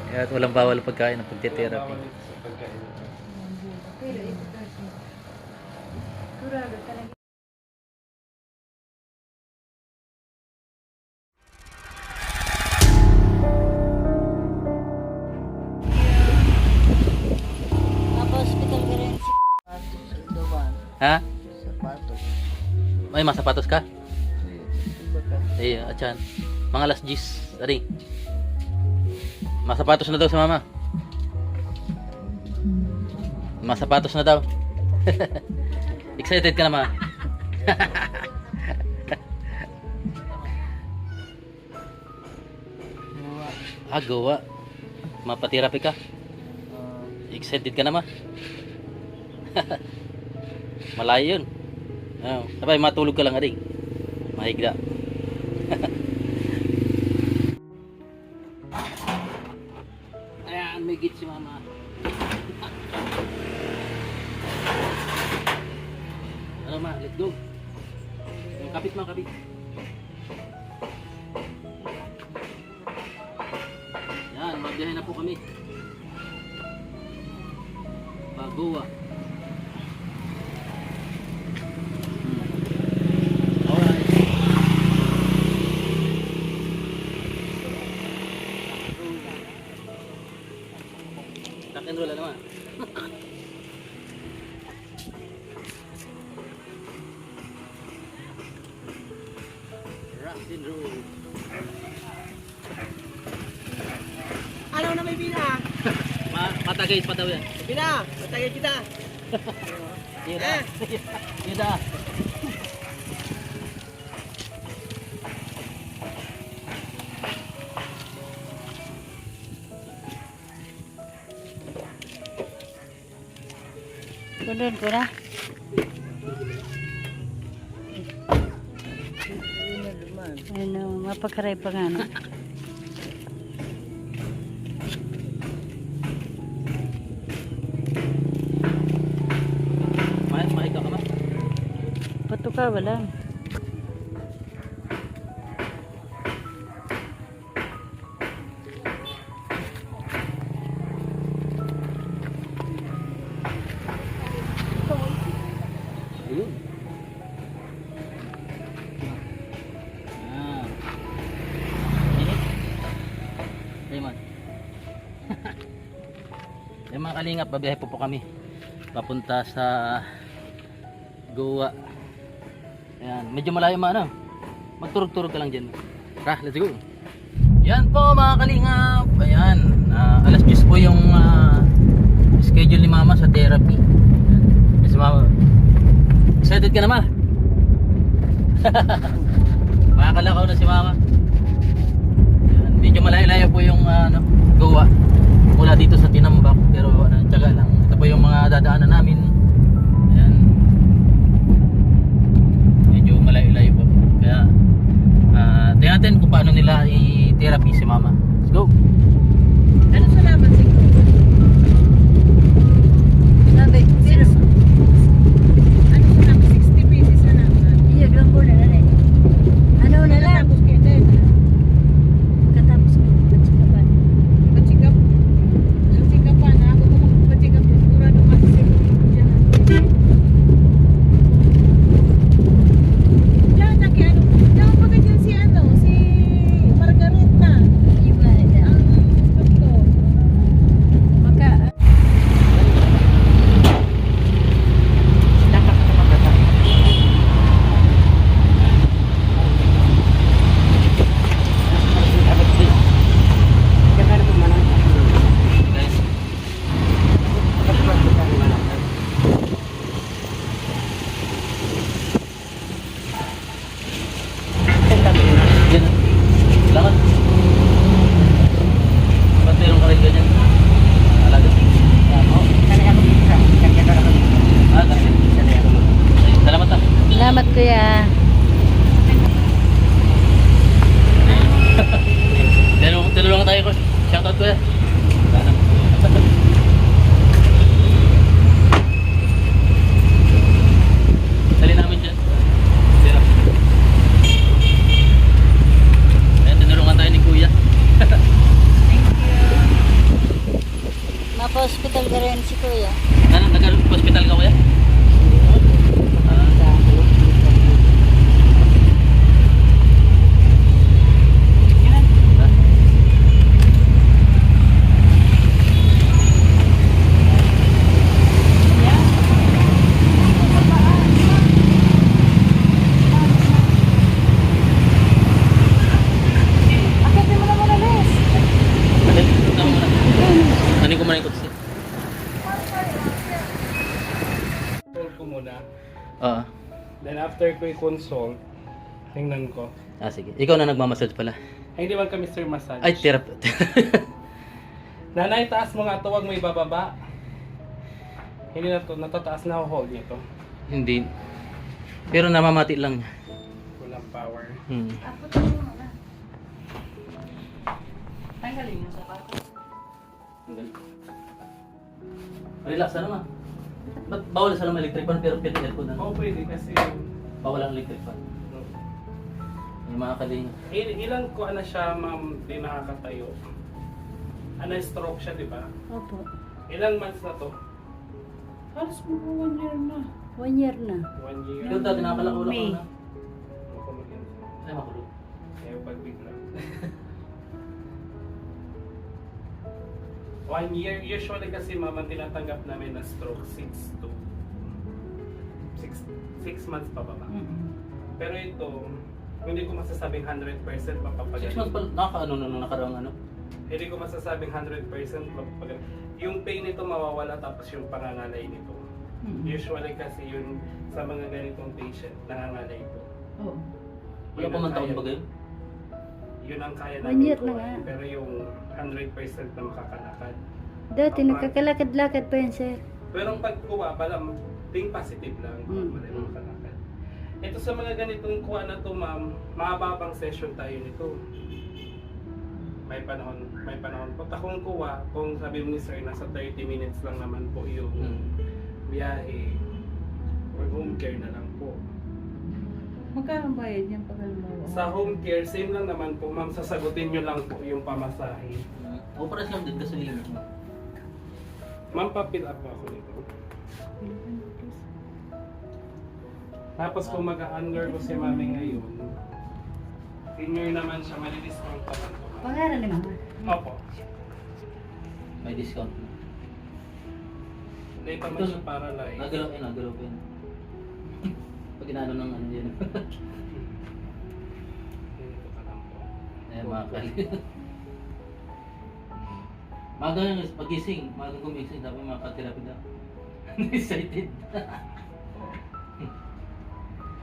At walang bawal pagkain ng pagte-therapy. Bawal sa pagkain. Pero ito kasi. Kurado talaga. Napa-hospital ka rin si Sapatos sa Dawan. Ha? Sapatos. May masapatos ka? Iba ka. Eh, atyan. Mga alas 10. Ari. Masapatos na daw sa mama. Masapatos na daw. Excited ka na, ma? Gawa. Mapaterapi ka? Excited ka na, ma? Malayo yun. Sabay, matulog ka lang, Ari. Mahigda. Ayan, may git si mama. Ano ma, let's go. Kapit ma, kapit. Yan, magbiyahe na po kami. Pagoa. Alright. Rock and roll naman. Rock and roll. Ano na may bina? Matagay pa daw yan. Bina! Matagay kita! Yun na. Yun na. Sunod ko na. Ano, mapakaray pa nga no. Mahika ka ma? Pato ka, wala. Ayun. Init. Raymond. Yung mga kalingap, babiyahe po kami. Papunta sa Goa. Ayan, medyo malayo ano. Magturog-turog ka lang dyan. Tara, let's go. Yan po mga kalingap. Ayan, alas 10 po yung schedule ni mama sa therapy. Ayan. Yes, mama. Excited ka na ma? Makakalakaw na si mama. Ayan, medyo malayo-layo po yung Goa. Mula dito sa Tinambak. Pero tsaga lang. Ito po yung mga dadaanan namin. Ayan. Medyo malayo-layo po. Kaya tingnan natin kung paano nila i-therapy si mama. Let's go. Ano sa laban siguro? Sabi, sino? Ano sa laban? 60 pieces na naman. Iya, grand board na rin. Ano na lang? Katapos kayo din. Katapos ko. Pachikapan. Pachikap? Pachikapan na. Ako kung magpachikap, sigurado kasi dyan. Yan, ano? Yan, pagkakyan si ano? Si Margarita. Yung ang gusto. Maka... Yan. Lakad. Ba't meron ka rin ganyan? Alaga. Kasi. Salamat ah. Salamat kuya. Tinulungan tayo ko. Shoutout ko yan. Dali namin dyan. Sira. Ayan, tinulungan tayo ni kuya. hospital ka rin si Kuya. Ano, nag-hospital ka kuya? Ano ko muna yung kutsi? Consult ko muna. Oo. Then after ko i-consult, tingnan ko. Ah, sige. Ikaw na nagmamassage pala. Ay, hindi man kami Mr. Massage. Ay, therapy. Nanay, taas mo nga ito, huwag mo ibababa. Hindi na to, natataas na ako hold nito. Hindi. Pero namamati lang niya. Walang power. Hmm. Tanggalin yung sapatos. Relax na naman. Ba't bawal sa lang electric fan pero pwede aircon na? Oo, pwede kasi Bawal ang electric fan. Yung mga kalinga. ilan ko na siya, ma'am, di nakakatayo. Stroke siya, di ba? Opo. Ilang months na to? Halos mo 1 year na. 1 year na. 1 year. Ikaw dati nakakalakula May. ko na. Makulog yan. Ay, makulog. Ayaw pagbigla. 1 year, usually kasi mama tinatanggap namin na stroke 6 months pa ba? Pero ito, hindi ko masasabing 100% 6 mapapagaling. months pa, nakakaano na nakaraang ano? Hindi ko masasabing 100% mapapagaling. Yung pain nito mawawala tapos yung pangangalay nito. Usually kasi yun sa mga ganitong patient, nangangalay ito. Oo. Wala pa man taon ba kayo? Yun ang kaya 1 year na gawin. nga. Pero yung 100% na makakalakad. Dati nagkakalakad-lakad pa yan, sir. Pero pag kuha, balang think positive lang. Wala yung makalakad. Ito sa mga ganitong kuha na to, ma'am, mahababang session tayo nito. May panahon po. Takong kuha, kung sabi mo ni sir, nasa 30 minutes lang naman po yung biyahe. Or home care na lang po. Magkano bayad niyan pag halimbawa? Sa home care, same lang naman po, ma'am. Sasagutin nyo lang po yung pamasahe. O pares lang din gasolina. Ma'am, papil up ako nito. Tapos kung mag-undergo si mami ngayon, senior naman siya, mali-discount naman po. Pangalan ni mama? Opo. May discount na. Hindi pa man siya paralyzed. Nagalaw pa yun. Pag inaano ng ano yun. Dito ka lang po. Ayan mga kalinga. Maga pagising, maga gumising, sabi mga ka-therapy daw. Excited.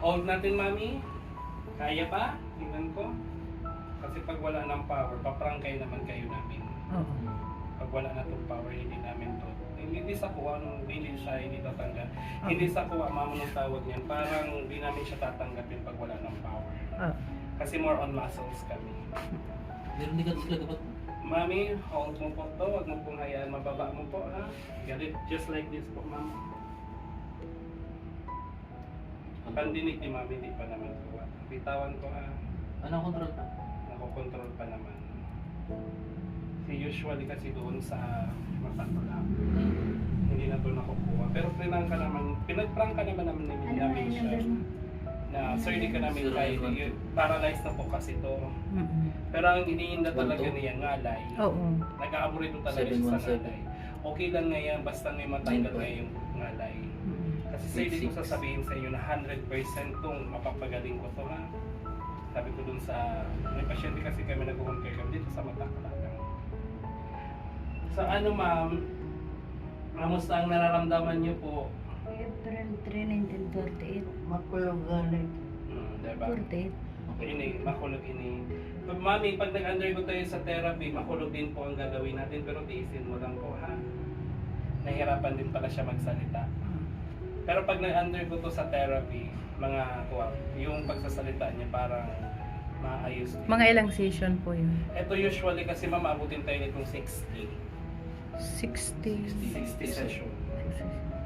Hold natin, mami. Kaya pa? Tingnan ko. Kasi pag wala ng power, paprangkay naman kayo namin. Pag wala na itong power, hindi namin to. Hindi sa kuha, hindi siya, hindi tatanggal. Hindi sa kuha, mama ng tawag niyan. Parang hindi namin siya tatanggapin pag wala ng power. Kasi more on muscles kami. Pero hindi ka sila dapat. Mami, hold mo po to. Huwag mo pong hayaan, mababa mo po, ha? Get it just like this po, ma'am. Pandinig ni mami, di pa naman kuha. Bitawan ko, ha? Ano control pa? Nakokontrol pa naman. Si usually kasi doon sa mata ko lang. Hindi na doon nakukuha. Pero pinag-prank ka naman namin siya. Na sir, di ka namin kaya. Paralyzed na po kasi to. Pero ang iniinda talaga niya, ngalay. Oo. Nag-aaborito talaga siya sa 717. ngalay. Okay lang nga yan, basta may matanggal nga yung ngalay. Kasi sir, di ko 86. sasabihin sa inyo na 100% tong mapapagaling ko to, ha. Sabi ko dun sa, may pasyente kasi kami nag-home care kami dito sa Mataklaga. So ano ma'am, kamusta ang nararamdaman niyo po? April 3, 1948. Makulog galing. Diba? 48. Ini, makulog ini. Mami, pag nag-undergo tayo sa therapy, makulog din po ang gagawin natin, pero tiisin mo lang po, ha? Nahihirapan din pala siya magsalita. Pero pag nag-undergo to sa therapy, yung pagsasalita niya parang maayos din. Mga ilang session po yun? Ito usually kasi ma'am, abutin tayo nitong 60 session.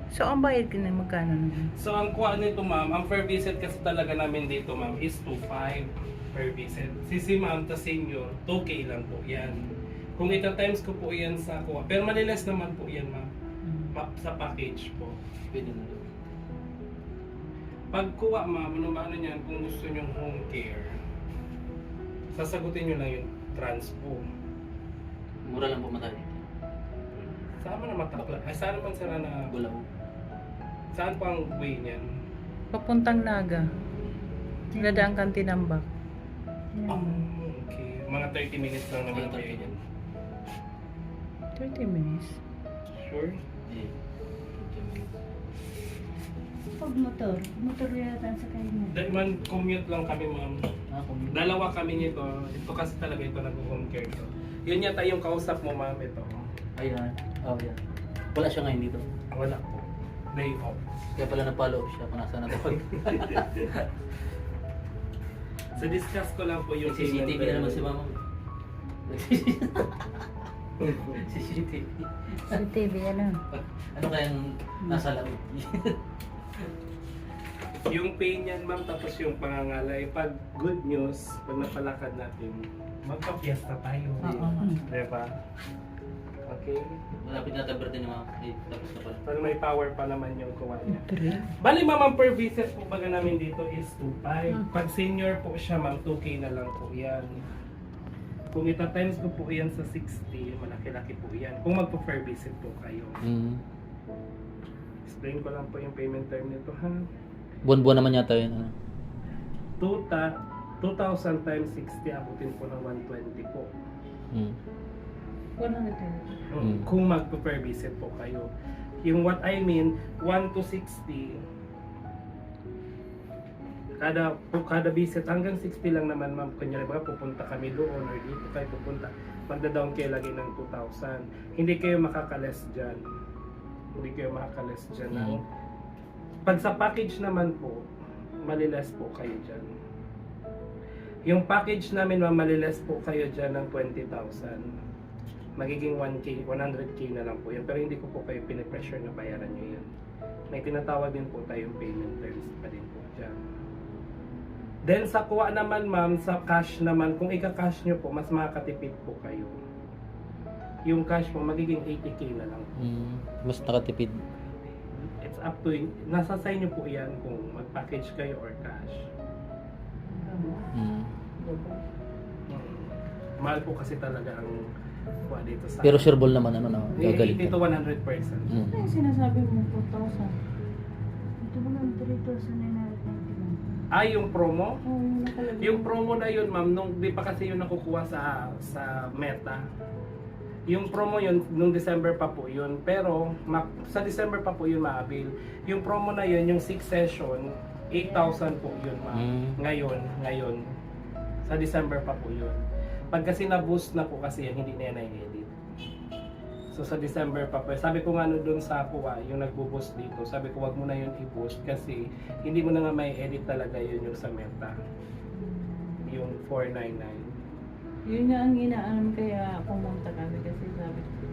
So, ang bayad ka na magkano naman? So ang kuha nito ma'am, ang per visit kasi talaga namin dito ma'am is 2.5 per visit. Si ma'am ta senior, 2K lang po yan. Kung ita-times ko po yan sa kuha. Pero maliles naman po yan, ma'am. Sa package po. Pwede na doon. Pag kuha, ma'am, ano niyan, kung gusto nyo home care, sasagutin nyo lang yung transpo. Mura lang pumatay. Saan man na matakla? Ay, saan naman sila na... Bulaw. Saan pa ang way niyan? Papuntang Naga. Dadaan kang Tinambak. Okay. Mga 30 minutes lang naman ang way niyan. 30 minutes. Sure? Eh. Pag motor yata ang sakay mo. Dahil man, commute lang kami, ma'am. Kung Dalawa kami nito. Ito kasi talaga ito nag-home care to. Yun yata yung kausap mo, ma'am, ito. ayan. Oh, yan. Wala siya ngayon dito. Wala po. Day off. Kaya pala nag-follow up siya kung nasa na tawag. So discuss ko lang po yung CCTV na naman si mama. CCTV. Sa TV, ano? Ano kayang nasa loob? Yung pain yan, ma'am, tapos yung pangangalay. Pag good news, pag napalakad natin, magpa-fiesta tayo. Diba? Okay? Malapit na tabar din yung mga tapos na pala. Pero may power pa naman yung kuha niya. Bali, ma'am, ang per visit po baga namin dito is 2.5. Pag senior po siya, ma'am, 2K na lang po yan. Kung ita-times ko po yan sa 60, malaki-laki po yan. Kung magpa-per visit po kayo. Explain ko lang po yung payment term nito, ha? Buwan-buwan naman yata yun. Ano? 2,000 times 60, abutin po ng 120 po. 120. Kung magpa-per visit po kayo. Yung what I mean, 1 to 60, kada visit hanggang 60 lang naman, ma'am. Kunyari ba pupunta kami doon or dito kayo pupunta, magda-down kayo lagi ng 2,000. Hindi kayo makakales dyan. Hindi kayo makakales dyan. Pag sa package naman po, maliles po kayo dyan. Yung package namin, ma'am, maliles po kayo dyan ng 20,000. Magiging 1K, 100K na lang po yan. Pero hindi ko po kayo pinipressure na bayaran nyo yan. May tinatawag din po tayong payment terms pa din po dyan. Then sa kuha naman, ma'am, sa cash naman, kung ika-cash nyo po, mas makakatipid po kayo. Yung cash po, magiging 80K na lang. Mas nakatipid. It's up to you. Nasa sa inyo po yan kung mag-package kayo or cash. Mahal po kasi talaga ang kuha dito sa... Pero sureball naman ano na 80 gagaling. to 100%. Ano yung sinasabi mo 4,000? Ito mo lang 3,991. Yung promo? Oo, yung nakalagay. Yung promo na yun, ma'am, nung di pa kasi yun nakukuha sa Meta. Yung promo yun, nung December pa po yun. Pero sa December pa po yun ma-avail. Yung promo na yun, yung 6 session, 8,000 po yun, ma'am. Ngayon. Sa December pa po yun. Pag kasi na-boost na po kasi yan, hindi na yan na-edit. So sa December pa po. Sabi ko nga doon sa kuha, yung nagbo-boost dito, sabi ko wag mo na yun i-boost kasi hindi mo na nga may edit talaga yun yung sa Meta. Yung 499. Yun nga ang inaalam kaya pumunta kami kasi sabi ko,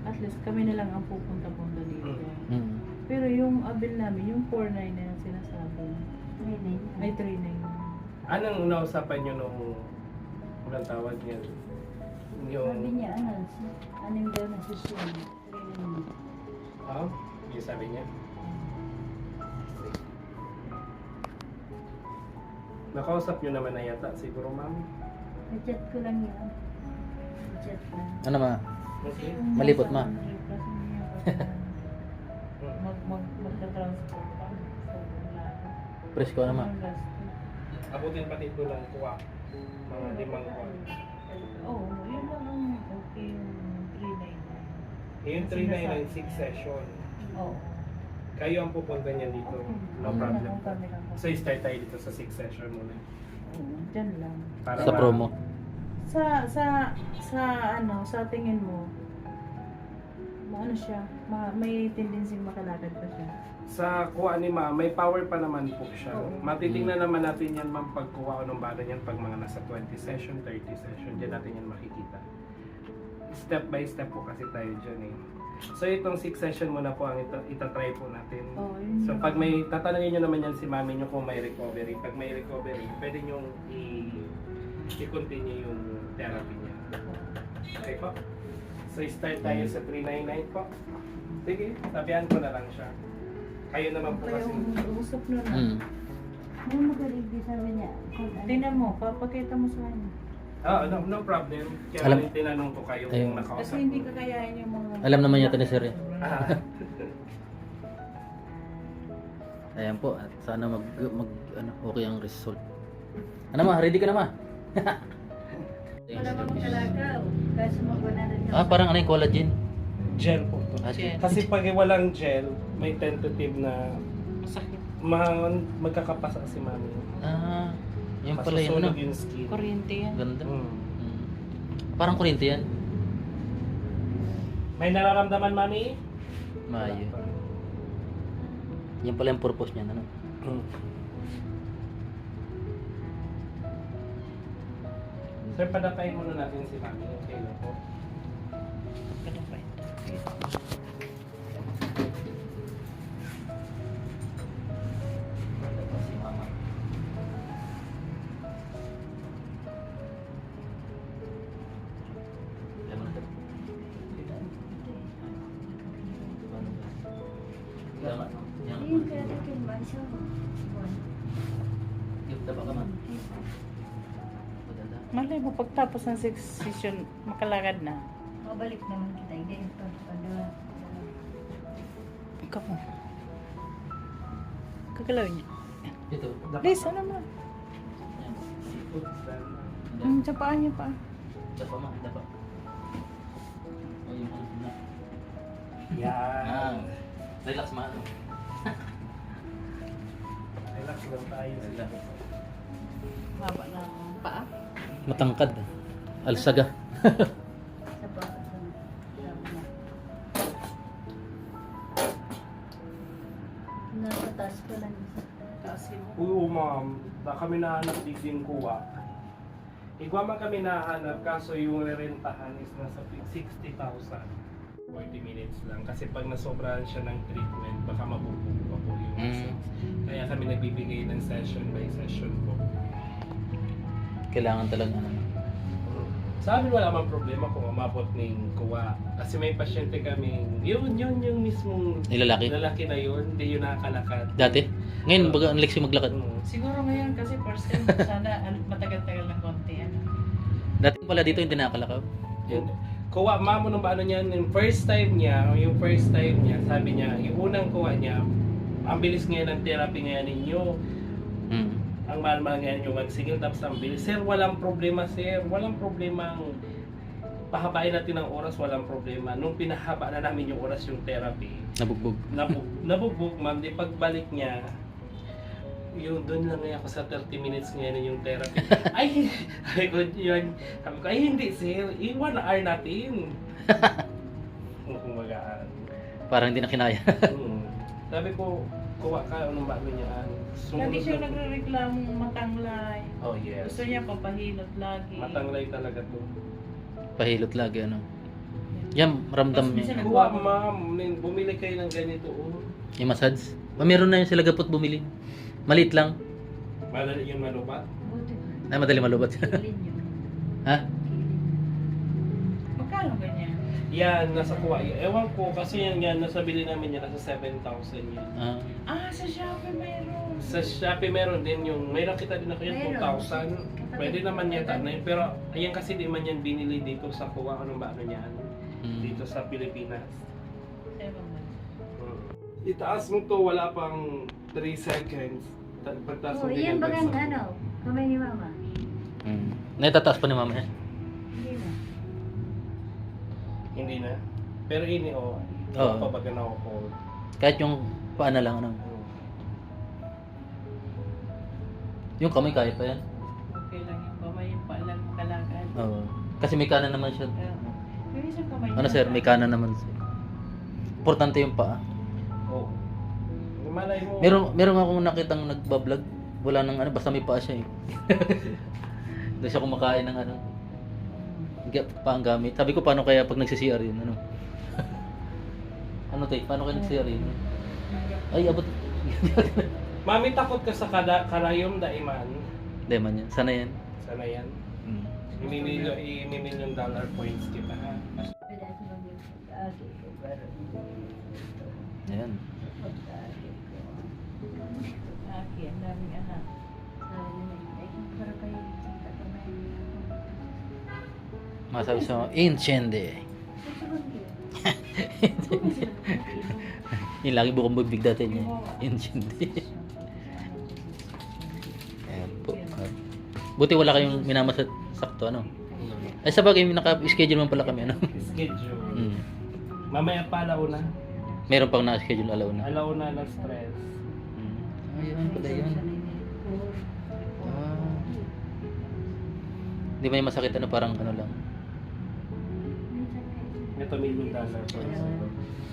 at least kami na lang ang pupunta-punta dito. Pero yung abil namin, yung 4.9 na yung sinasabi. 3,991. Ay, 3.9. Anong nausapan nyo nung walang tawag niya? Sabi Yung... niya, anong daw na susunod? 3,991. Yung sabi niya? Nakausap nyo naman na yata siguro, ma'am? Na-chat ko lang yan. Na-chat lang. Ano ma? Okay. Malipot, ma. Magka-transport pa. Presko na ma. Abutin pati ito lang kuha. Mga 5 kuha. Oo, yun lang ang okay yung 3.9. Yung 399 session. Oo. Kayo ang pupunta niya dito. No problem. So start tayo dito sa 6 session muna. Oo, dyan lang. Para Sa promo. Sa tingin mo, ano siya, may tendency makalakad pa siya. Sa kuha ni ma'am, may power pa naman po siya. Oo. Matitingnan naman natin yan, ma'am, pag kuha o ng bala niyan pag mga nasa 20 session, 30 session. Diyan natin yan makikita. Step by step po kasi tayo dyan eh. So itong 6 session muna po ang itatry po natin. Oo, yun So yun. pag may, tatanungin nyo naman yan si mami nyo kung may recovery. Pag may recovery, pwede nyo i-continue yung therapy niya. Okay po. So start tayo sa 399 po. Sige, sabihan ko na lang siya. Kayo naman po kasi. Yung usap nun. Hmm. Ano magaling din sabi niya? Kung ano. Tingnan mo, papakita mo sa kanya. No problem. Kaya Alam- tinanong ko kayo Ayun. kung nakausap Kasi hindi kakayain yung mga... Alam naman yata ni Sir eh. Ah, Ayan po, at sana okay ang result. Ano ma, ready ka na ma? Wala bang kalakaw? Kasi magwana na Ah, parang ano yung collagen? gel po to. Ah, Gel. Kasi pag walang gel, may tentative na Masakit. magkakapasa si mami. Ah, yung pala yung ano. Masusunog yung skin. Kuryente yan. Ganda. Mm. Mm. Parang kuryente yan. May nararamdaman mami? Mayo. Yan pala yung purpose niyan, ano? Mm. Sir, padakain muna natin si mami. Okay lang po. Si mama. Alam mo na ito. Tama. Yan. Yung kaya kin ba siya? Yung taba ka man. Maganda. Malay mo, pagtapos ng session, makalakad na. Mabalik naman kita. Hindi yung pagpagawa. Ikaw mo. Kagalawin niya. Ito. Please, ano mo? Yan. Sa paa niya pa. Dapa ma, dapa. Oh, yung ano na. Yan. Ah, relax ma. Ano? Relax lang tayo. Relax. Haba ng paa. Matangkad. Alsaga. Sa baka sa na. Nakataas ko lang. Kasi mo. Oo ma'am, na kami nahanap din kuha. Igwa man kami nahanap kaso yung rentahan is nasa 60,000. 40 minutes lang kasi pag nasobrahan siya ng treatment baka mabubuo pa po yung muscles. Kaya kami nagbibigay ng session by session po. Kailangan talaga ano. Sa amin wala mang problema kung umabot ng kuha. Kasi may pasyente kami, yun yung mismong Nilalaki. lalaki na yun, hindi yun nakakalakad. Dati. Ngayon, baga ang leksyon maglakad. Mm. Siguro ngayon kasi first time, sana matagal-tagal ng konti. Ano? Dati pala dito hindi nakakalakaw. Yun. Kuha, mamo nung ano niya, yung first time niya, sabi niya, yung unang kuha niya, ang bilis ngayon ng therapy ngayon ninyo. Hmm. Ang mahal-mahal ngayon yung magsingil, tapos ang bilis. Sir, walang problema, sir. Walang problema ang pahabain natin ng oras, walang problema. Nung pinahaba na namin yung oras yung therapy, Nabugbog. nabugbog, ma'am, di pagbalik niya, yung doon lang ngayon ako sa 30 minutes ngayon yung therapy. Ay, sabi ko, ay hindi sir, 1 hour natin. Kung magaan. Parang hindi na kinaya. Sabi ko, kuha ka, anong bago niya? Lagi siya nagre-reklamong matanglay. Oh yes. Gusto niya papahilot lagi. Matanglay talaga to. Pahilot lagi ano. Yan, ramdam niya. Kuha ma'am, bumili kayo ng ganito. Oh. Yung massage. Meron na yun sila gapot bumili. Malit lang. Madali yung malubat. Buti. Na madali malubat. Kilin yun. Ha? Magkano ganyan? Yan, nasa kuha. Ewan ko, kasi yan, nasa bili namin yan, nasa 7,000 yan. Sa Shopee mayroon. Sa Shopee meron din yung, may nakita din ako yan, Meron. 2,000. Pwede naman yata na yun. Pero ayan kasi di man yan binili dito sa kuha. Anong ba ano niyan? Dito sa Pilipinas. 7 months. Itaas mo to, wala pang 3 seconds. Pagtaas Oh, mo yan ganyan, bagang bagsak mo. ano, kamay ni mama. Naitataas pa ni mama yan. Hindi na. Hindi na. Pero ini Oo. pabaga na ako. Kahit yung paa na lang ano. Yung kamay kaya pa yan. Okay lang yung kamay, yung paa lang makalakad. Oo. Kasi may kanan naman siya. Pero isang kamay Ano sir, may kanan naman siya. Importante yung paa. Oo. Malay mo. Meron akong nakitang nagbablog. Wala nang ano, basta may paa siya eh. Doon siya kumakain ng ano. Pa ang gamit. Sabi ko paano kaya pag nagsi-CR yun, ano? Ano tay? Paano kaya nagsi-CR yun? Ay, abot. Mami, takot ka sa karayom daiman. Deman yan. Sana yan. Sana yan. i-million dollar points kita ha. Ayan. Aki, ang daming anak. Masabi sa Inchende. Yung lagi bukong bibig dati niya. Inchende. Ayan po. Buti wala kayong minamasat sakto ano. Ay sa bagay, naka-schedule man pala kami ano. Schedule. Mm. Mamaya pa alauna. Meron pang naka-schedule alauna. Alauna ng stress. Ayun pala yun. Ah. Hindi ba yung masakit ano, parang ano lang. Ito million dollar points.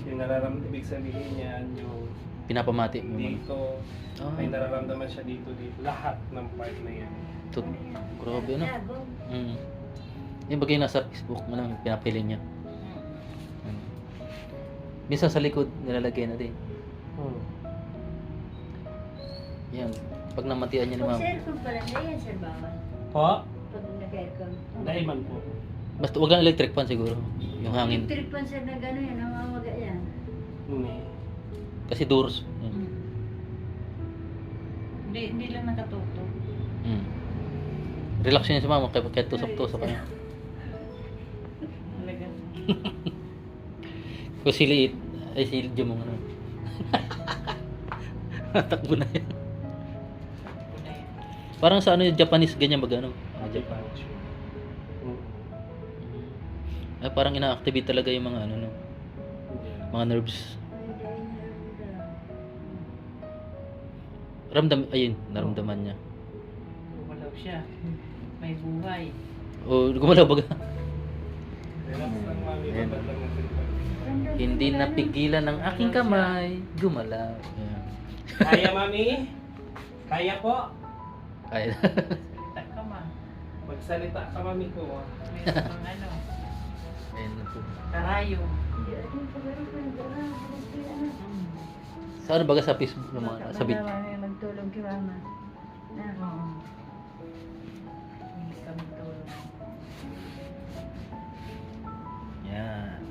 Yung nararamdaman, ibig sabihin niyan, yung Pinapamati mo. dito, Ah. may nararamdaman siya dito. Lahat ng part na yan. Tut. Grabe ano. Yung bagay nasa Facebook mo lang pinapili niya. Minsan sa likod nilalagay natin. Yan. Pag namatian niya ni ma'am. Pag-cellphone pala na yan, sir, bawal. Po? Pag nag-aircon. Daiman po. Basta wag lang electric fan siguro. Yung hangin. Electric pan, sir, na gano'n yan, namamaga yan. Hindi. Kasi doors. Yan. Hindi lang nakatuto. Mm. Relax yun si mama kahit tusok-tusok ka. Talaga. Kung siliit, ay silid yung mga ano. Takbo na yan. Parang sa ano yung Japanese ganyan ba ano? Japan. Ay parang ina-activate talaga yung mga ano no. Mga nerves. Ayun, naramdaman niya. Gumalaw siya. May buhay. O gumalaw baga. Relax lang mami, Ayan. babad lang natin pa. Hindi napigilan ng aking kamay. Gumalaw. Ayan. Kaya mami? Kaya po? Ay. Salita ka ma. Magsalita ka mami ko. Meron pang ano. Ayan na po. Karayo. Sa ano baga sa Facebook ng mga sa video. Magtulog kay mama. Na. Oo. Hindi kami tulong. Yan.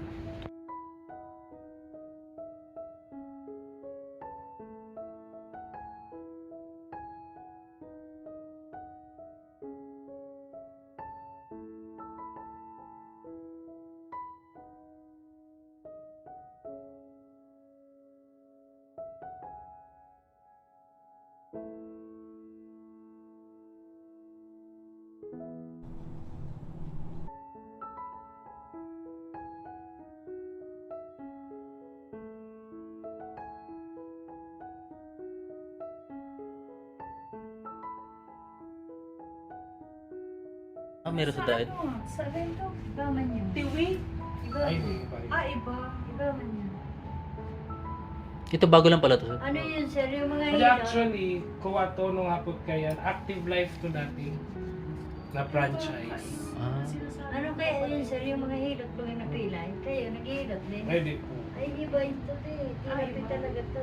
Ah, meron sa diet. Sa ganito, iba man yun. Tiwi? Iba. Ay, hindi pa. Iba. Iba man yun. Ito bago lang pala to. Ano yun, sir? Yung mga Kaya hilo. actually, kuha to nung hapot kaya, active life to dati na franchise. Ah. Ano kaya yun, sir? Yung mga hilot mga napilay. Kayo, naghihilot din. Pwede po. Ay, iba ito, eh. Tinapi talaga to.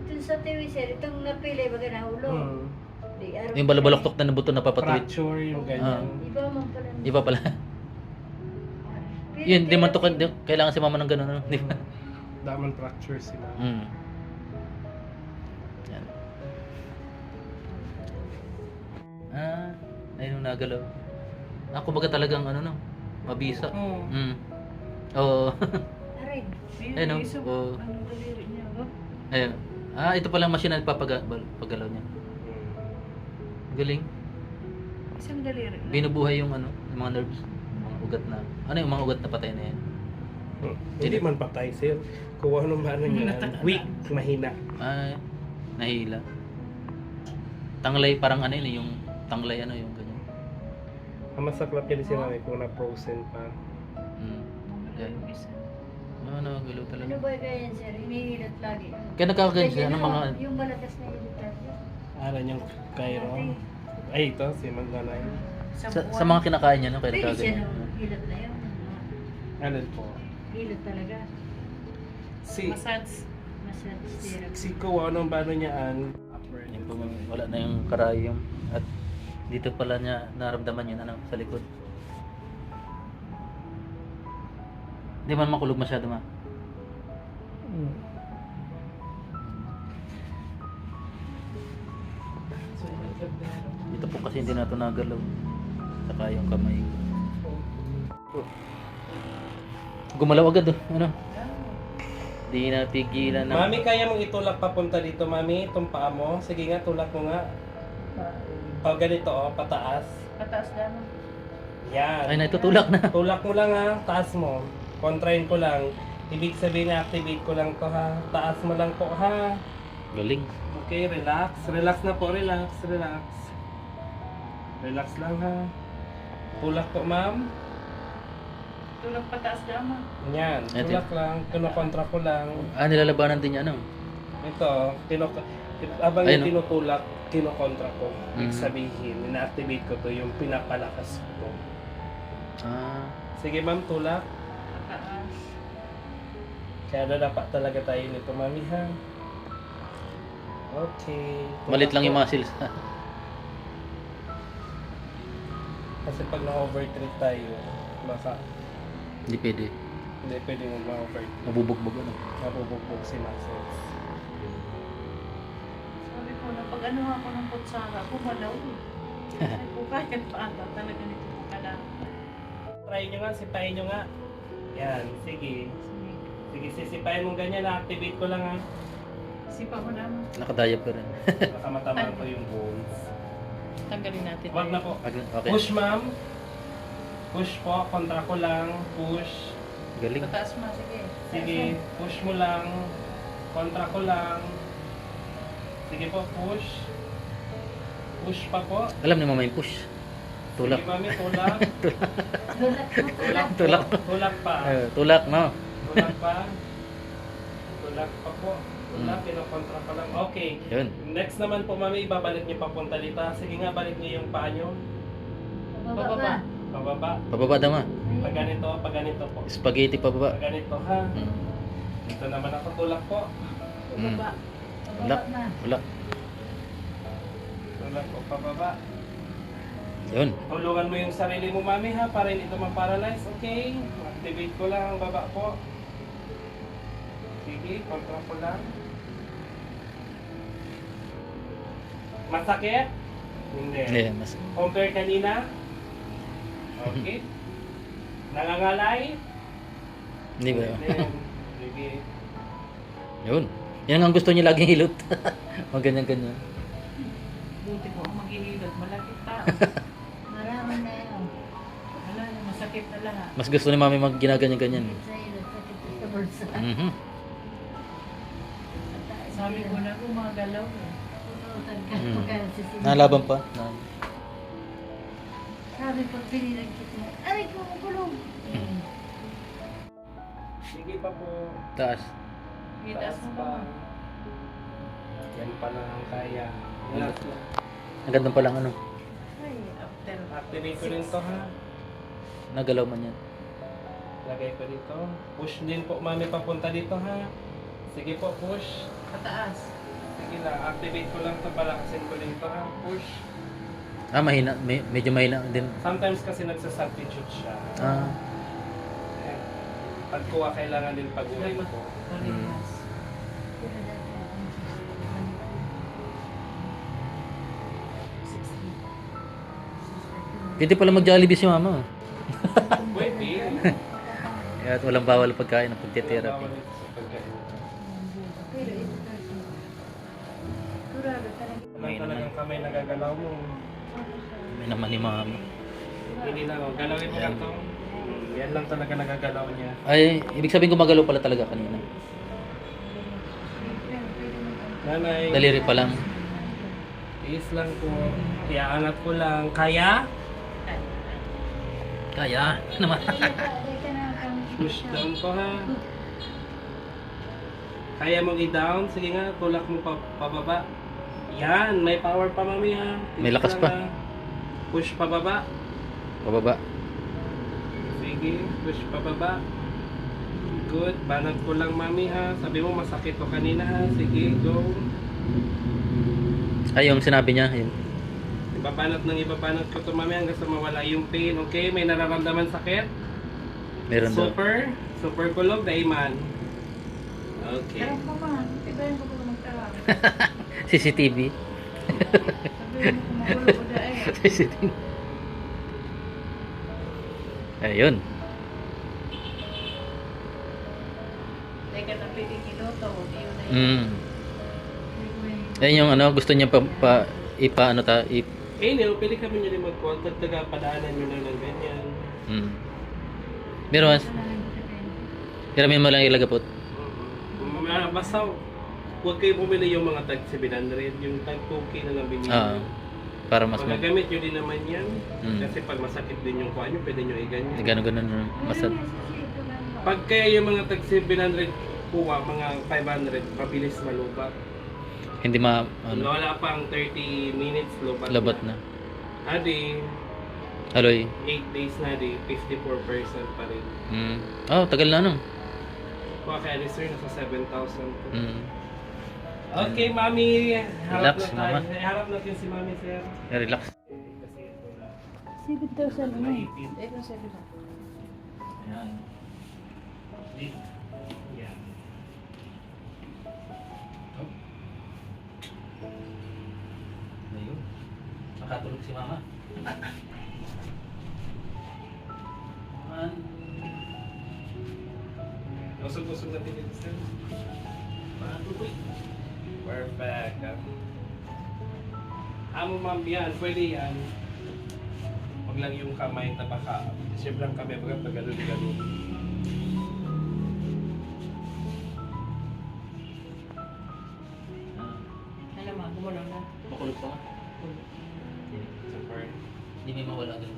Ito sa TV, sir. Itong napilay, baga nahulog. Di, araw- Yung balabaloktok na buto na papatuwid. Fracture yung ganyan. Iba man pala. Iba pala. Pero Yun, di man to therapy- kailangan si mama ng gano'n, ano? Di ba? Daman fracture si mama. Mm. Yan. Ah, ayun yung nagalaw. Ako baga talagang ano no, mabisa. Oo. Mm. Oo. Aray. Ayun, no? Isang Oo. anong daliri niya. Oh. Ayun. Ah, ito pala ang machine na pagalaw niya. Galing. Isang daliri lang. Binubuhay yung ano, yung mga nerves, mga ugat na. Ano yung mga ugat na patay na yan? Hindi man patay sir. Kuha nung ano niya. Weak, mahina. Ay, nahila. Tanglay parang ano yun, yung tanglay ano yung ganyan. Ang masaklap yan si mami kung na-frozen pa. Mm. Yan. Yung isa. Ano, galaw talaga. Ano ba kaya yan, sir? Hinihilot lagi. Kaya nagkakaganyan siya, Ganyan ano mga... Yung balakas na hilot lagi. Aran yung Cairo. Ay, ito, si Mandanay. Sa mga kinakain niya, no? Kaya Pwede siya nagkakaganyan. no, hilot na yun. Alin po? Hilot talaga. Si, Massage. Massage therapy. si Kuwa, anong bano niyaan? Upper Yan po, wala na yung karayom. At dito pala niya naramdaman yun, ano, sa likod. Hindi man makulog masyado ma. So, Ito po kasi hindi na ito nagalaw. Saka yung kamay. Gumalaw agad oh. Ano? Di na pigilan na. Mami, kaya mong itulak papunta dito, Mami? Itong paa mo. Sige nga, tulak mo nga. Pag ganito, oh, pataas. Pataas na. Yan. Ay, natutulak na. Tulak mo lang ha, taas mo. Kontrain ko lang. Ibig sabihin na activate ko lang to ha. Taas mo lang po ha. Galing. Okay, relax. Relax na po, relax. Relax. Relax lang ha. Tulak po, ma'am. Tulog pataas na. Yan, tulak lang. Kinokontra ko lang. Ah, nilalabanan din niya ano? Ito, abang Ayun, yung tinutulak, kinokontra ko. Ibig Mhm. sabihin, ina-activate ko to yung pinapalakas ko. Ah, Sige ma'am, tulak. Pataas. Kaya dapat talaga tayo nito, mami ha. Okay. malit lang yung muscles. Kasi pag na-overtreat tayo, baka Hindi pwede. hindi pwede mo ma-overtreat. Mabubugbog ano. Nabubugbog si muscles. Sabi ko na pag ano ako ng kutsara, kumalaw eh. Sabi ko kaya pa ata talaga nito kumalaw. Try nyo nga, sipain nyo nga. Yan, sige. Sige, sisipain mo ganyan, na-activate ko lang ha. Sipa mo naman. Nakadayap ka rin. Baka matamaan ko yung bones. Tanggalin natin. Wag na po. Okay. Push ma'am. Push po, kontra ko lang. Push. Galing. Pataas mo, sige. Sige, push mo lang. Kontra ko lang. Sige po, push. Push pa po. Alam ni mama yung push. Tulak. Sige mami, tulak. Tulak. Tulak. Tulak pa. Tulak no. Tulak pa. Tulak pa po. Tulak, pinakontra pa lang. Okay. Yun. Next naman po mami, ibabalik niyo papunta dito. Sige nga, balik niyo yung paa niyo. Bababa. Pababa. Pababa daw ma. Pag ganito po. Spaghetti pababa. Pag ganito ha. Mm. Dito naman ako, tulak po. Bababa. Tulak. Tulak. Tulak po, pababa. Yun. Tulungan mo yung sarili mo, mami, ha, para hindi ito ma-paralyze. Okay? Activate ko lang ang baba po. Sige, control ko lang. Masakit? Hindi. Yeah, mas. Compare kanina? Okay. Nangangalay? Hindi ba? Sige. Yun. Yan ang gusto niya laging hilot. Mga ganyan-ganyan. Buti po ang maghihilot. Malapit tao. Marami na yun. Wala na, masakit na lahat. Mas gusto ni mami mag ginaganyan-ganyan. Sa'yo, sakit sa bulsa. Mhm. Sabi ko na gumagalaw eh. Nalaban pa. Sabi ko, pinilag kita. Aray ko, kulong. Sige pa po. Taas. Itaas mo pa. naman. Yan pa lang ang kaya. Ang ganda pa lang ano. Ay, after. Activate ko rin to, ha. Nagalaw man yan. Lagay ko dito. Push din po, mami, papunta dito, ha. Sige po, push. Pataas. Sige lang, activate ko lang ito, palakasin ko dito, ha. Push. Ah, mahina. Medyo mahina din. Sometimes kasi nagsasubstitute siya. Ah. Eh, pagkuha, kailangan din pag-uwi ko. Parehas. Pwede pala mag-Jollibee si mama. Pwede. Kaya walang bawal pagkain ng pagtitherapy. Bawal ito sa pagkain. Pero ito kasi. Turado talaga. Walang talagang kamay nagagalaw mo. May naman ni mama. Hindi lang, oh. Galawin mo lang to. Yan lang talaga nagagalaw niya. Ay, ibig sabihin gumagalaw pala talaga kanina. Nanay, Daliri pa lang. tiis lang po. Iaangat ko lang. Kaya? Kaya naman. Push down ko, ha. Kaya mong i-down? Sige nga, tulak mo pababa. Yan, may power pa, mami, ha. May Tiis lakas lang, pa. ha. Push pababa. Pababa. Sige, push pababa. Good. Banat ko lang, mami, ha. Sabi mo, masakit to kanina, ha. Sige, go. Ay, yung sinabi niya. Yun. Ibabanat ko to, mami, hanggang sa mawala yung pain. Okay? May nararamdaman sakit? Meron daw. Super kulog, Daiman. Okay. Pero pa man, ibayan ko pa magtara. CCTV. Sabihin mo kung magulo ko dahil. CCTV. Ayun. Teka, napitin kiloto. Yun na yun. Mm. Ayun yung ano, gusto niya Nil, pwede kami nyo rin mag-contact, padaanan nyo lang ng ganyan. Pero mas, pero may mo lang ilagapot. Basta, huwag kayo bumili yung mga tag 700, yung tag 2K na lang binili. Para mas Magagamit nyo din naman yan. Mm. Kasi pag masakit din yung kuha nyo, pwede nyo iganyan. Ganun masad. Pag kaya yung mga tag 700 kuha, mga 500, mabilis malubat. Hindi Wala pang 30 minutes, labat na. Adi, Aloy. 8 days na di, 54% pa rin. Tagal na no. Kuha kaya ni sir, nasa 7,000 po. Okay, Mm. mami. Relax, na mama. tayo. Harap natin si mami, sir. Relax. Kasi ito na. 7,000 ano eh. Maipit. Ito 7,000. Ayan. Yan. Ayun. Makatulog si mama. Usog-usog natin dito, sir. Perfect. Amo ma'am yan, pwede yan. Huwag lang yung kamay tabaka. Siyempre lang kami, pag galon-galon. Alam mo, gumulaw na. Makulog pa nga. Super. Hindi may mawala agad.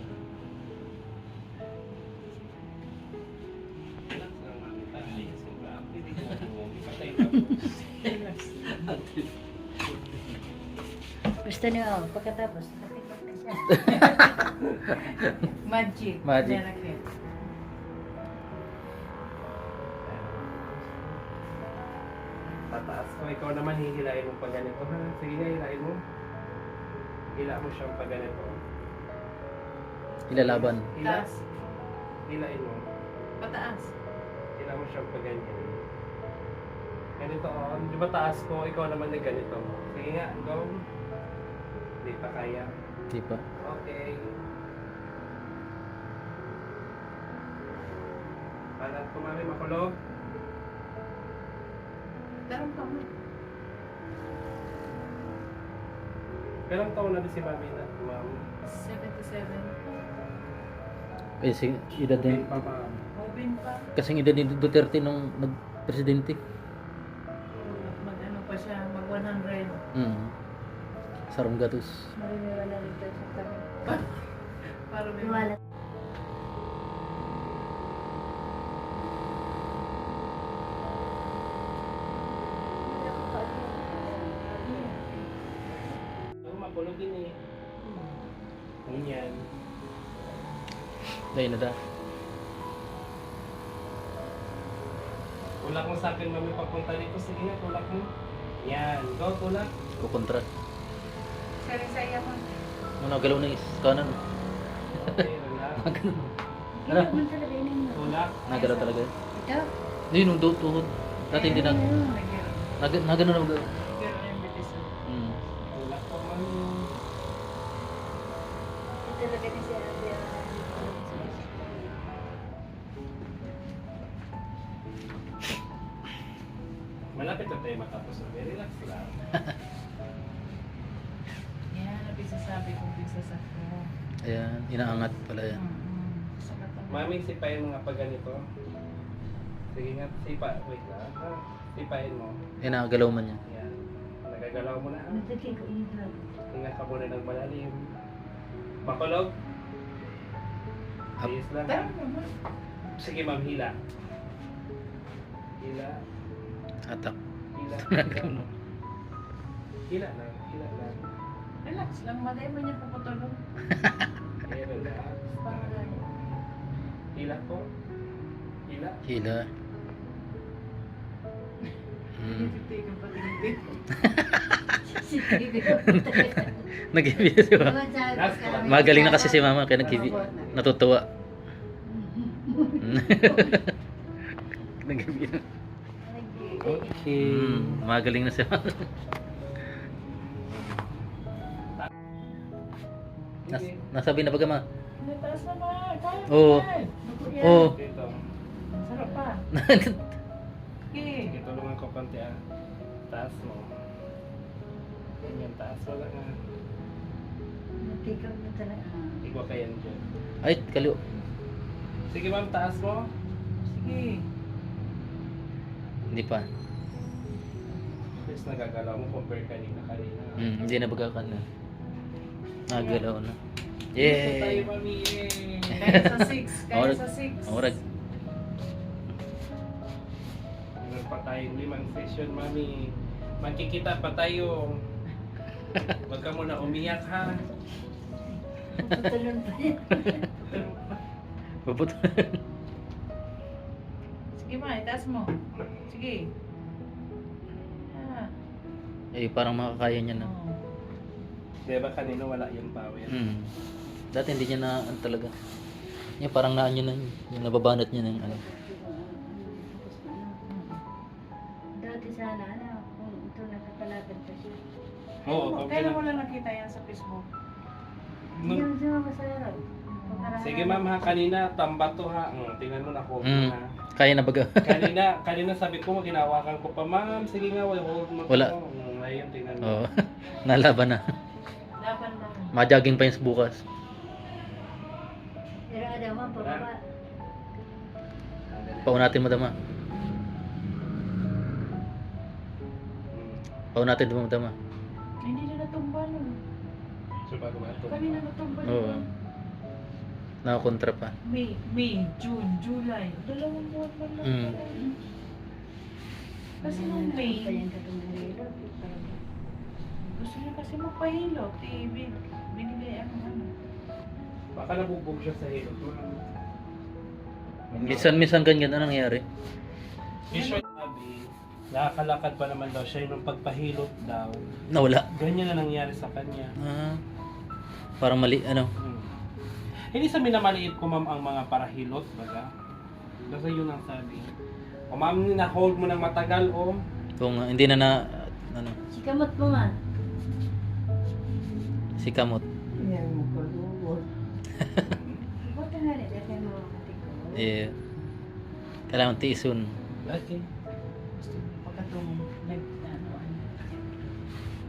Relax lang mami tayo. Siyempre, pwede ko patay ka po. Gusto niyo, pagkatapos, nakikita na siya. Magic. Magic. Merakit. Tataas ko. Ikaw naman hihilain mo pa ganito. Ha? Sige nga, hilain mo. Hila mo siyang pa ganito. Ilalaban. Hila. Taas. Hilain mo. Pataas. Hila mo siyang pa ganyan. Ganito oh. Di ba taas ko? Ikaw naman na ganito. Sige nga, go. Hindi pa kaya. Di pa. Okay. Palat ko mami, makulog. Tarang ka mo. Kailang taon na din si mami na? Ma'am. 77. Kasi edad din. Pa ma'am. Robin pa. Kasing edad ni Duterte nung nag-presidente. Mag-ano pa siya, mag-100. Sarong gatos. Mariniwala rin tayo sa kanya. Para may Wala. Makulog din eh. Ganyan. Dahil na da. Tulak mo sa akin mami papunta dito. Sige nga, tulak mo. Yan. Go, tulak. Kukontra. Sari-saya mo. Ano, galaw na is kanan. Okay, relax. Ganun. Hindi naman talaga yun. Tulak. Nagalaw talaga. Ito. Hindi, nung tuhod. Dati hindi na. Nagano na mag. Pero yung bitis. Tulak po mami. Ito talaga ni siya. Malapit na tayo matapos. Relax lang. Yan, nabisasabi kong bisasakya. Ayan, inaangat pala yan. Sakat ang Mami, sipain mo nga pa ganito. Sige nga, sipa. Wait lang. Ha? Sipain mo. Ayan, nakagalaw man yan. Yan. Nagagalaw mo na. Ha? Matagay ko ito. Tingnan ka muna ng malalim. Makulog. Up. Ayos lang. Tarang naman. Sige ma'am, hila. Hila. Atak. Hila. Hila lang. Hila lang. Relax lang, maday mo niya puputulong. Okay, relax. Hila po. Hila. Hila. Hindi ka pa tinitip. Nag-ibig si mama. Magaling na kasi si mama kaya natutuwa. Nagabi na. Nag- Okay. Magaling na siya. Nasabi na baga ma? Nataas na ba? Kaya Oo. yan. Oo. Dito. Sarap pa. Okay. Sige, tulungan ko konti ah. Taas mo. Yan, taas mo lang ah. Natikap na talaga. Igwa ka yan dyan. Ay, kaliw. Sige ma'am, taas mo. Sige. Hindi pa. Please nagagalaw mo compare kanina. Hindi na baga ka na. Nagalaw na. Yay! Tayo Yay! mami, yay! Kaya sa 6. Kaya Orag. sa 6. Orag. Meron pa tayong 5 session mami. Magkikita pa tayo. Huwag ka muna umiyak ha. Patulon pa yan. Puput. Sige ma, itaas mo. Sige. Ah. Eh, parang makakaya niya na. Oh. Diba kanina wala yung power. Dati hindi niya na ano talaga. Yung parang naan niya na yun. Yung nababanat niya ng ano. Dati sana, kung ito nakapalapit pa siya. Oo, okay Kailan na. mo lang nakita yan sa Facebook? Hindi mo siya masarap. Sige ma'am ha, kanina tamba to ha. Tingnan mo na hold mo ha. Kaya na baga. Kanina sabi ko, ginawakan ko pa, ma'am, sige nga, hold mo. Wala. ko. Ngayon, tingnan mo. Oo. Nalaban na. Laban lang. Majaging pa yung bukas. Pero ada mo, pababa. Paunatin mo dama. Paunatin mo dama. Hindi na natumba nun. So, bago ba ito? Kanina natumba Oo. yun. Nakakontra pa. May, June, July. 2 buwan pa lang. Mm. pala. Kasi nung Pa May, yan katong nalilo. gusto niya kasi magpahilot. Binigay ano. Baka nabubog siya sa hilot, ma'am. Minsan ganyan na nangyayari. Usually, sabi, nakakalakad pa naman daw siya yung pagpahilot daw. Nawala. Ganyan na nangyari sa kanya. Parang mali, ano. Hindi sa minamaliit ko, ma'am, ang mga parahilot, baga. Kasi yun ang sabi. O ma'am, na-hold mo ng matagal, o. Kung hindi na ano, Si kamot mo man. si kamot. Yan mo ko lubot. Ba't nga rin? Dahil mo matiko. Eh, kailangan tiisun. Okay. Pagkatong ano.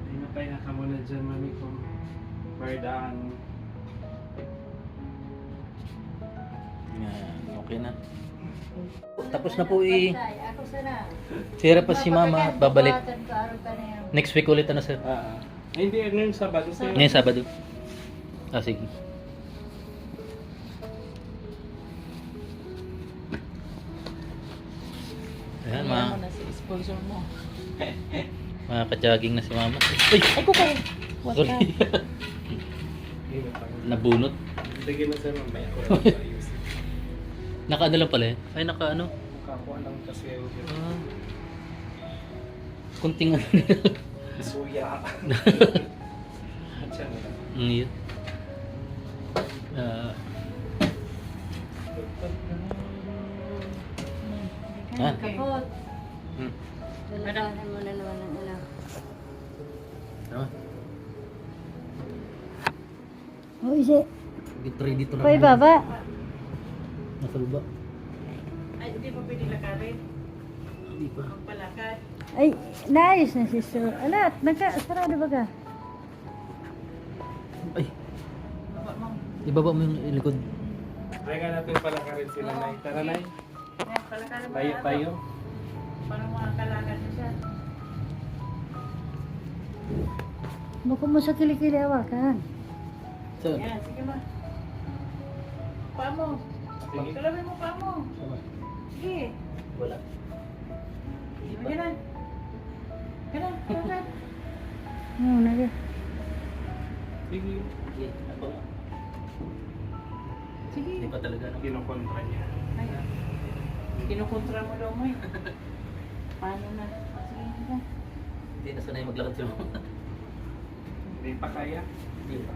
Hinapay na ka muna dyan, mami ko. Bardaan. Yan, okay na. Tapos na po Ako sana. sira pa si mama, babalik. Buhatan ko, araw ka na yan. Next week ulit ano sir? Hindi, ngayong Sabado. Ngayon Sabado. Sige. Ayan, Ano mo na si sponsor mo. mga ka-jogging na si mama. Ay! Ako pa. What Sorry. Nabunot. Sige na sir, mamaya ko lang ayos. Naka-ano lang pala eh. Ay, naka-ano. Makakuha lang kasi yung Kunting ano. suya. At siya na lang. Yun. Ah. Kapot. Hmm. Dalasahan mo na naman ang anak. Tama. O, isi. Get ready to na. Pay baba. Nasa luba. Ay, hindi pa pwede lakarin. Hindi pa. Magpalakad. Ay, naayos na si Sir. Alat, sarado ba ka? Ay, Baba mo. ibaba mo yung likod. Teka natin pala ka rin sila, Nay. Tara, Nay. Yan, palakarin mo Tayo, na, tayo. Parang makakalakad na siya. Bako mo sa kilikili awakan. So, Yan, sige ma. Paa mo. Sige. Tulawin mo paa mo. Sige. wala. Sige, ganun. Ganun, ganun. Naga. Sige. Ako nga. Sige. Hindi pa talaga. No? Kinukontra niya. Ay, kinukontra mo daw mo eh. Paano na? Sige, sige. Hindi na sanay maglakad si mama. Hindi pa kaya. Hindi pa.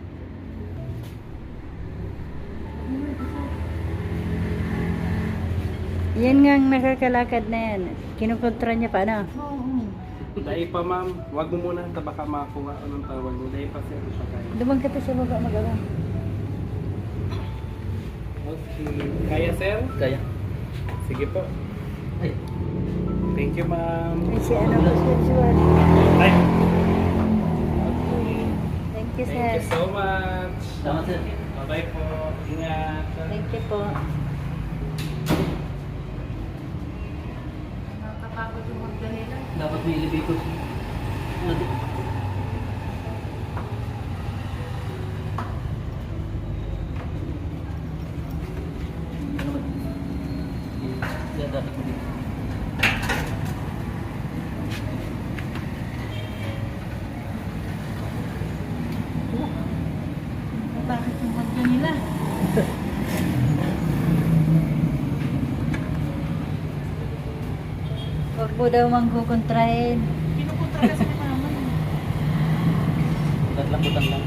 Yan nga ang nakakalakad na yan. Kinukontra niya pa, ano? Oo. Dahil pa ma'am, wag mo muna baka makakuha anong tawag mo. Dahil pa siya siya kaya. Dumang ka to sa baba mag-awa. Okay. Kaya sir? Kaya. Sige po. Ay. Thank you ma'am. Kasi ano ko spiritual. Ay. Thank you, Thank you sir. so much. Salamat sir. Bye po. Ingat. Thank you po. Nakakatakot yung magdanila. Dapat may elevator. Dapat mo dito. Bakit yung magdanila? Huwag mo daw mangkukontrahin. Kinukontra kasi ni mama. Butang lang.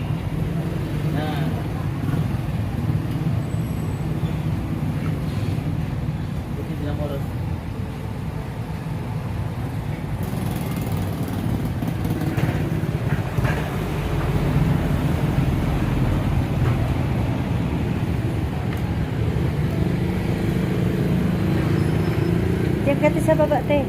Yan. Buti din ang oras. Diyan ka to sa baba, te.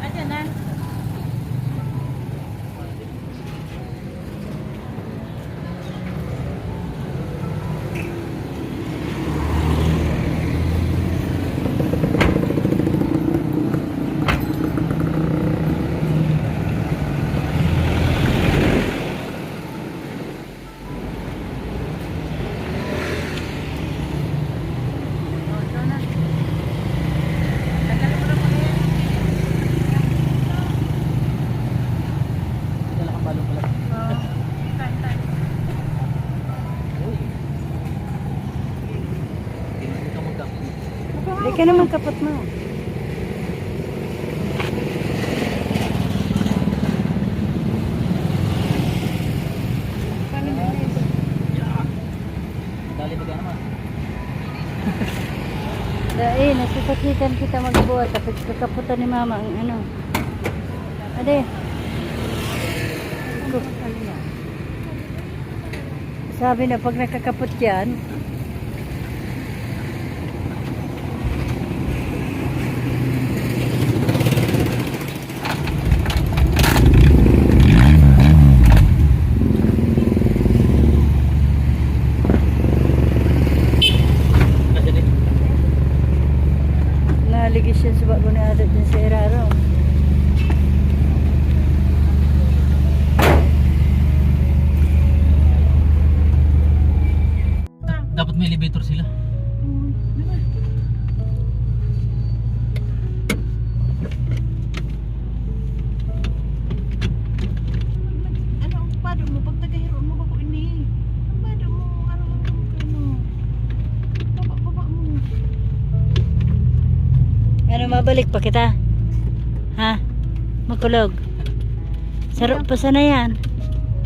Ayan na. Dala kang balong pala. Uy. Hindi ka magkakit. Hindi ka naman kapot mo. Dali ba ka naman? Dahil, nasusakitan kita magbuhat tapos kakaputan ni mama ang ano. Ade. Ko. Sabi na pag nakakapot yan, Kasi din. naligis yan sa bago ni adat din sa Iraro. Dapat may elevator sila. Ano ang pado mo? Pag tagahiro mo ba ko ini? Ang pado mo? Ano? Baba mo. Ano, mabalik pa kita? Ha? Makulog. Sarap pa sana yan.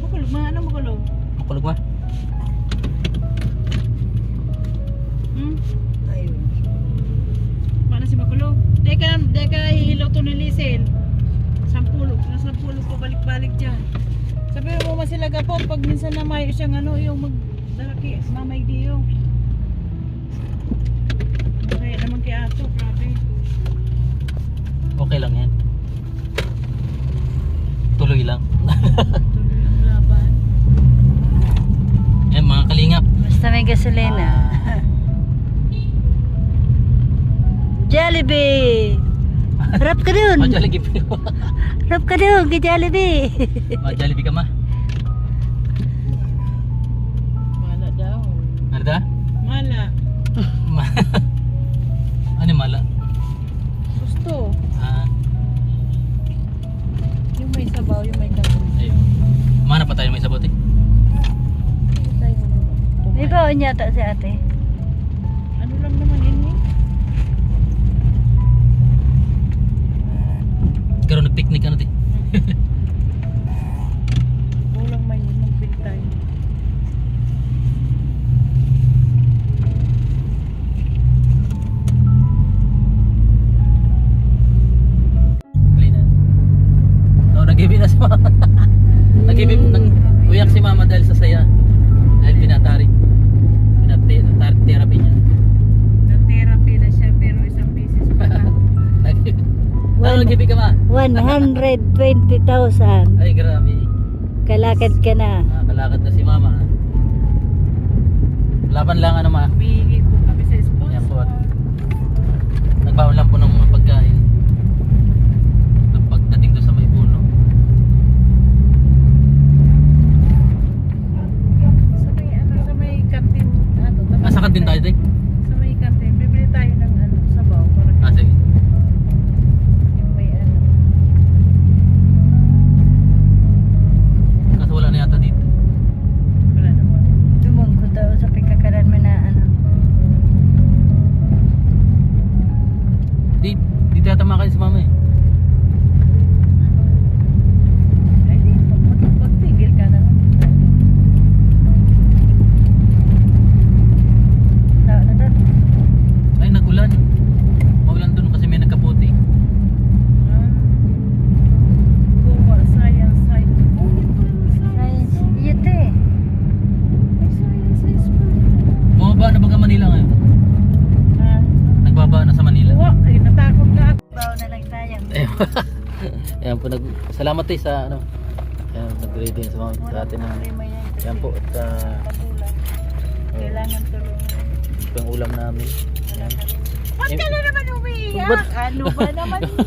Makulog. Ano makulog? Makulog ba? Hmm? Mana si makulog? Deka hihilo to ni Lizel. Sampulog pa balik-balik dyan. Sabi mo masilaga po pag minsan na may siyang ano yung magdalaki mamay di yung. Kaya naman kay ato, grabe. Okay lang yan. Tuloy lang. Tuloy ang laban. Yan mga kalingap. Basta may gasolina. Jollibee! Harap ka dun! Jollibee. Harap ka dun kay Jollibee! Jollibee ka ma. baon yata si ate. Ano lang naman ini? Karoon nag-picnic ano di. Kulang man yun, mag-bill tayo. Clean na. Oh, nag-ibig na si mama. Nag-ibig, uyak si mama dahil sa saya. Dahil pinatari. Pinatari niya. Na-therapy na siya pero isang beses pa lang. Ano nag-ibig ka ma? 120,000. Ay grabe. Kalakad ka na. Kalakad na si mama. Laban lang ano ma. Humihingi po kami sa sponsor. Yan po. Nagbaon lang po ng mga pagkain. Pagdating doon sa may puno. Sa may ano, sa may kantin. Sa kantin tayo din? Sa may kantin. Bibili tayo ng ano, sabaw. Para Sige. yung may ano. Kaso wala na yata dito. Wala naman. Dumong ko daw sa pagkakaran mo na ano. Dito yata makain si mama eh. Ay, di. Magtigil ka na. Tao na daw. Ay nagulan. Maulan doon kasi may nagkaputi. Science side. Oh, yun pala Science. science. Iyate. May science pa. Bumaba na baga Manila ngayon. Ha? Nagbaba na sa Manila. Uwa, ay natakot na ako. Baon na lang tayo. Ayan po salamat tayo sa ano. Ayan nag-reading sa mga sa atin ng ayan po at Pagulan. Kailangan tulungan. ito yung ulam namin. Ayan. Ba't ka na naman umiiyak? Ba't- Ano ba naman yan?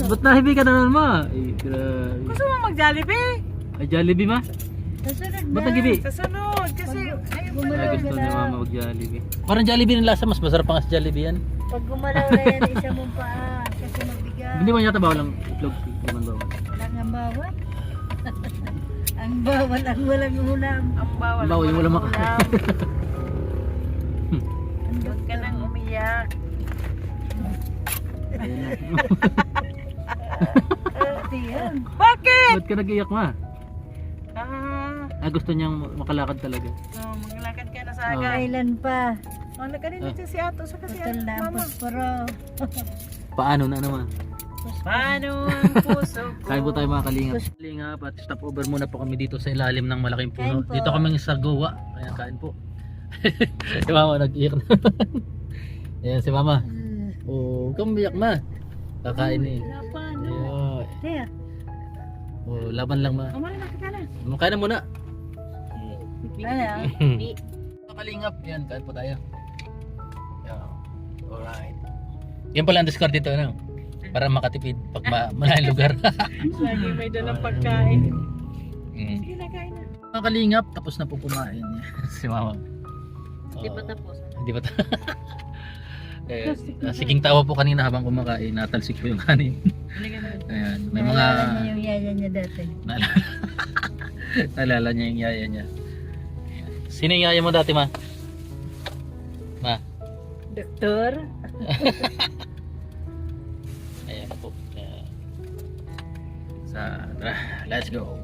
Ba't nahibi ka na naman ma? Ay grabe. Gusto mo mag-Jollibee? Ay Jollibee ma? Kasunod Ba't na. nagibi? Sa sunod. Kasi ayaw pa Ay na. gusto ni mama mag Jollibee. Parang Jollibee ng lasa mas masarap pa nga sa Jollibee yan. Pag gumalaw na yan, isa mong paa. Kasi mabigat. Hindi man yata bawal ang itlog. Hindi man bawal. Walang ang bawal. Ang bawal ang walang ulam. Ang bawal. Bawal yung walang ulam. Ang Huwag ka nang umiyak. Tiyan. Bakit? Ba't ka nag-iyak ma? Ah, Gusto niyang makalakad talaga. maglakad ka na sa Oh. agad. Kailan pa? Oh, nagkanina dyan si Ato. Sa kasi Putol na ang Mama. posporo. Paano na naman? Paano ang puso ko? Kain po tayo mga kalingap. Kalingap at stop over muna po kami dito sa ilalim ng malaking puno. Kain po. Dito kami sa Goa. Kaya kain po. Si mama nag-iyak na. Ayan si mama. Oh, huwag kang umiyak ma. Kakain eh. Laban. Ayun. Tiyan. Oh, laban lang ma. Malaki ka na. Kain na muna. Ano? Mga kalingap. Yan, kain po tayo. Yeah. Alright. Yan pala ang discard dito ano. Para makatipid pag malaking lugar. Lagi may dalang pagkain. Mm. Sige na, kain na. Mga kalingap, tapos na po kumain. Si mama. Hindi pa tapos. Hindi pa siking tawa po kanina habang kumakain. Natalsik po yung kanin. Ayan. May mga... Naalala niya yung yaya niya dati. Naalala niya yung yaya niya. Ayan. Sino yung yaya mo dati ma? Ma? Doktor? Ayan po. Ayan. Tara, let's go.